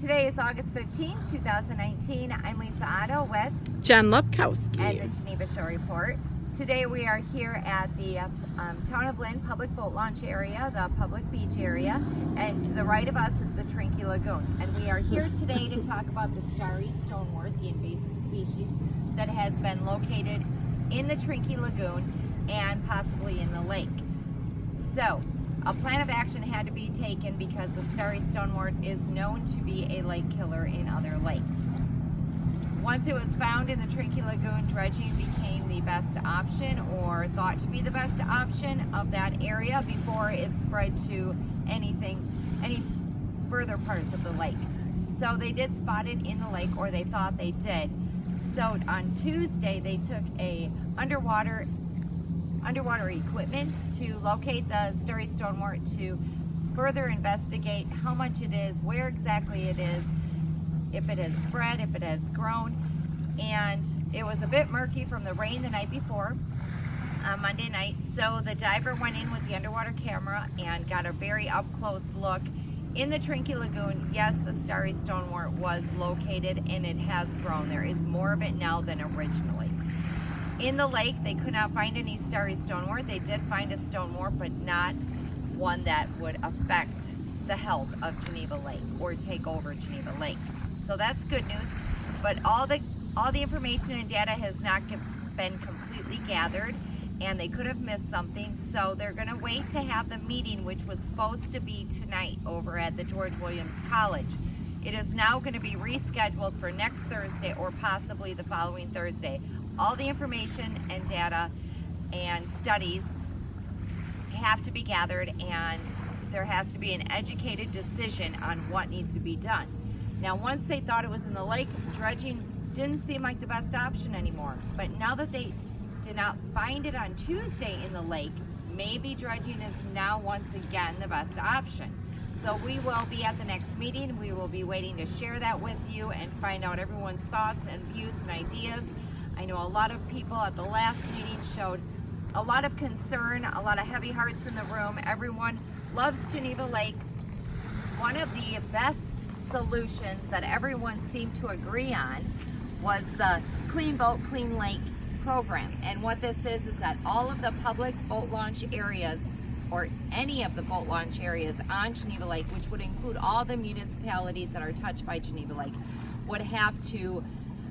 Today is August 15, 2019. I'm Lisa Otto with Jen Lepkowski. and the Geneva Show Report. Today we are here at the Town of Lynn public boat launch area, the public beach area, and to the right of us is the Trinky Lagoon. And we are here today to talk about the Starry Stonewort, the invasive species that has been located in the Trinky Lagoon and possibly in the lake. So, a plan of action had to be taken because the Starry Stonewort is known to be a lake killer in other lakes. Once it was found in the Trinky Lagoon, dredging became the best option, or thought to be the best option of that area before it spread to any further parts of the lake. So they did spot it in the lake, or they thought they did. So on Tuesday, they took a underwater equipment to locate the Starry Stonewort to further investigate how much it is, where exactly it is, if it has spread, if it has grown. And it was a bit murky from the rain the night before, Monday night, so the diver went in with the underwater camera and got a very up-close look in the Trinky Lagoon. Yes, the Starry Stonewort was located and it has grown. There is more of it now than originally. In the lake, they could not find any Starry Stonewort. They did find a stonewort, but not one that would affect the health of Geneva Lake or take over Geneva Lake. So that's good news. But all the information and data has not been completely gathered, and they could have missed something. So they're going to wait to have the meeting, which was supposed to be tonight over at the George Williams College. It is now going to be rescheduled for next Thursday or possibly the following Thursday. All the information and data and studies have to be gathered, and there has to be an educated decision on what needs to be done. Now, once they thought it was in the lake, dredging didn't seem like the best option anymore. But now that they did not find it on Tuesday in the lake, maybe dredging is now once again the best option. So we will be at the next meeting. We will be waiting to share that with you and find out everyone's thoughts and views and ideas. I know a lot of people at the last meeting showed a lot of concern, a lot of heavy hearts in the room. Everyone loves Geneva Lake. One of the best solutions that everyone seemed to agree on was the Clean Boat, Clean Lake program. And what this is that all of the public boat launch areas, or any of the boat launch areas on Geneva Lake, which would include all the municipalities that are touched by Geneva Lake, would have to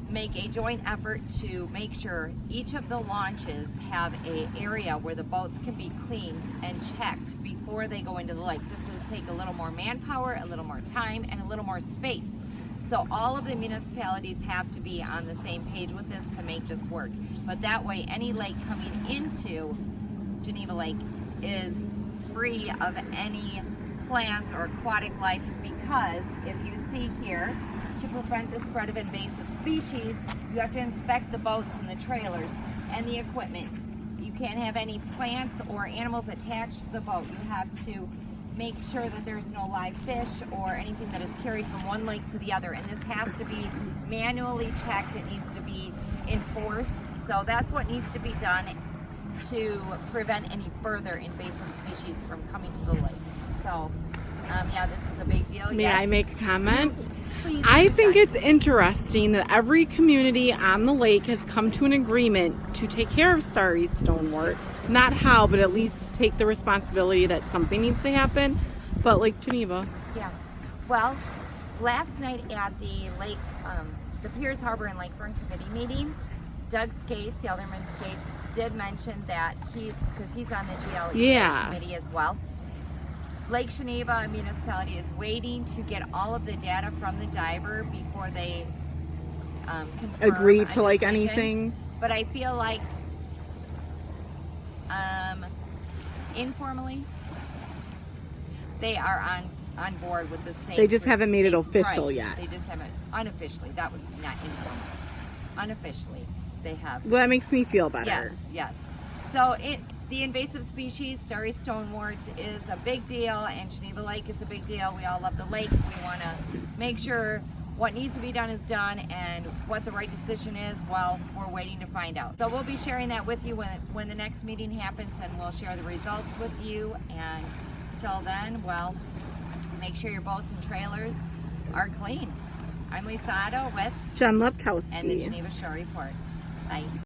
make a joint effort to make sure each of the launches have an area where the boats can be cleaned and checked before they go into the lake. This will take a little more manpower, a little more time, and a little more space. So all of the municipalities have to be on the same page with this to make this work. But that way, any lake coming into Geneva Lake is free of any plants or aquatic life, because if you see here, to prevent the spread of invasive species, you have to inspect the boats and the trailers and the equipment. You can't have any plants or animals attached to the boat. You have to make sure that there's no live fish or anything that is carried from one lake to the other. And this has to be manually checked. It needs to be enforced. So that's what needs to be done to prevent any further invasive species from coming to the lake. So, yeah, this is a big deal. May I make a comment? Please, I think it's interesting that every community on the lake has come to an agreement to take care of Starry Stonewort. Not how, but at least take the responsibility that something needs to happen. But like Geneva. Yeah. Well, last night at the lake, the Piers Harbor and Lakefront Committee meeting, Doug Skates, the Alderman Skates, did mention that because he's on the GLE committee as well. Lake Geneva municipality is waiting to get all of the data from the diver before they Agree to like decision. anything. But I feel like informally they are on board with the same. They just haven't made it official yet. They just haven't unofficially. That would be not informal. Unofficially, they have. Well, that makes me feel better. Yes. So the invasive species, Starry Stonewort, is a big deal, and Geneva Lake is a big deal. We all love the lake. We want to make sure what needs to be done is done, and what the right decision is, well, we're waiting to find out. So we'll be sharing that with you when the next meeting happens, and we'll share the results with you. And till then, well, make sure your boats and trailers are clean. I'm Lisa Otto with Jen and the Lepkowski. Geneva Shore Report. Bye.